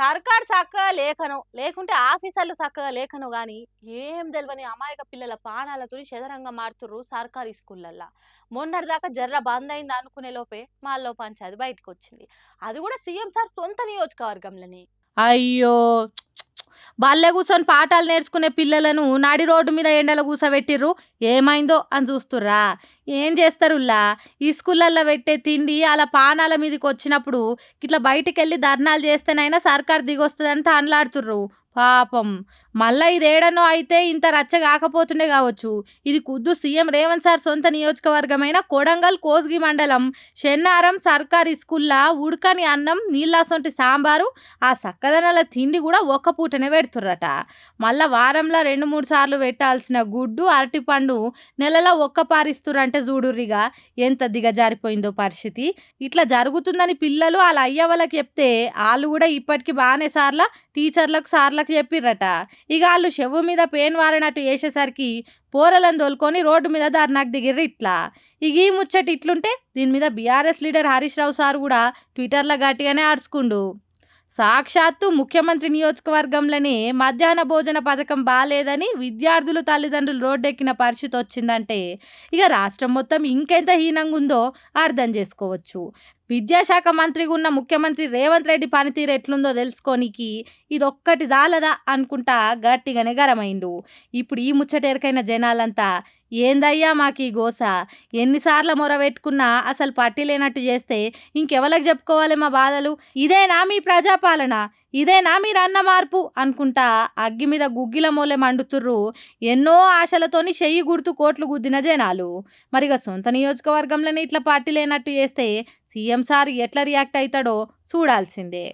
సర్కారు సక్కగా లేఖను, లేకుంటే ఆఫీసర్లు సక్కగా లేఖను గాని, ఏం తెలవని అమాయక పిల్లల ప్రాణాలతోని చదరంగం మారుతుర్రు సర్కారీ స్కూళ్ళల్ల. మొన్నటిదాకా జర్ర బందయింది అనుకునే లోపే మాల్లో పంచాయతీ బయటకొచ్చింది. అది కూడా సీఎం సార్ సొంత నియోజకవర్గంలోనే. అయ్యో! బల్లె కూసోని పాఠాలు నేర్చుకునే పిల్లలను నడి రోడ్డు మీద ఎండలో కూసబెట్టిర్రు. ఏమైందో అని చూస్తుర్రా? ఏం చేస్తారుల్లా? ఈ స్కూళ్ళల్లో పెట్టే తిండి అలా పానాల మీదకొచ్చినప్పుడు ఇట్లా బయటికెళ్ళి ధర్నాలు చేస్తేనైనా సర్కారు దిగొస్తదని తనలాడుతుర్రు. పాపం. మళ్ళా ఇదేడనో అయితే ఇంత రచ్చ కాకపోతుండే కావచ్చు. ఇది ఖుద్దు సీఎం రేవంత్ సార్ సొంత నియోజకవర్గమైన కొడంగల్ కోస్గి మండలం షెన్నారం సర్కారీ స్కూల్లా ఉడకని అన్నం, నీళ్ళసొంటి సాంబారు, ఆ సక్కదనాల తిండి కూడా ఒక్క పూటనే పెడుతుర్రట. మళ్ళా వారంలో 2-3 సార్లు పెట్టాల్సిన గుడ్డు, అరటిపండు నెలలో ఒక్క పారిస్తురంటే చూడుర్రిగా ఎంత దిగజారిపోయిందో పరిస్థితి. ఇట్లా జరుగుతుందని పిల్లలు వాళ్ళ అయ్య వాళ్ళకి చెప్తే వాళ్ళు కూడా ఇప్పటికి బాగానే సార్ల టీచర్లకు సార్లకు చెప్పిర్రట. ఇక వాళ్ళు చెవు మీద పేను వారినట్టు చేసేసరికి పోరలను తోలుకొని రోడ్డు మీద ధర్నాకు దిగిర్రు ఇట్లా. ఇక ఈ ముచ్చట ఇట్లుంటే దీని మీద BRS leader Harish Rao sir కూడా ట్విట్టర్లో గట్టిగానే ఆడుచుకుండు. సాక్షాత్తు ముఖ్యమంత్రి నియోజకవర్గంలోనే మధ్యాహ్న భోజన పథకం బాలేదని విద్యార్థులు తల్లిదండ్రులు రోడ్డెక్కిన పరిస్థితి వచ్చిందంటే ఇక రాష్ట్రం మొత్తం ఇంకెంత హీనంగా ఉందో అర్థం చేసుకోవచ్చు. విద్యాశాఖ మంత్రిగా ఉన్న ముఖ్యమంత్రి రేవంత్ రెడ్డి పనితీరు ఎట్లుందో తెలుసుకోనికి ఇదొక్కటి జాలదా అనుకుంటా గట్టిగానే గరమైండు. ఇప్పుడు ఈ ముచ్చటెరకైన జనాలంతా ఏందయ్యా మాకు ఈ గోస, ఎన్నిసార్లు మొరబెట్టుకున్నా అసలు పట్టి లేనట్టు చేస్తే ఇంకెవరికి చెప్పుకోవాలి మా బాధలు? ఇదేనా మీ ప్రజాపాలన? ఇదేనా మీరు అన్న మార్పు అనుకుంటా అగ్గి మీద గుగ్గిల మూలె మండుతుర్రు ఎన్నో ఆశలతోని చెయ్యి గుర్తు కోట్లు గుద్దిన జనాలు. మరిగా సొంత నియోజకవర్గంలోనే ఇట్లా పార్టీ లేనట్టు చేస్తే సీఎం సార్ ఎట్లా రియాక్ట్ అవుతాడో చూడాల్సిందే.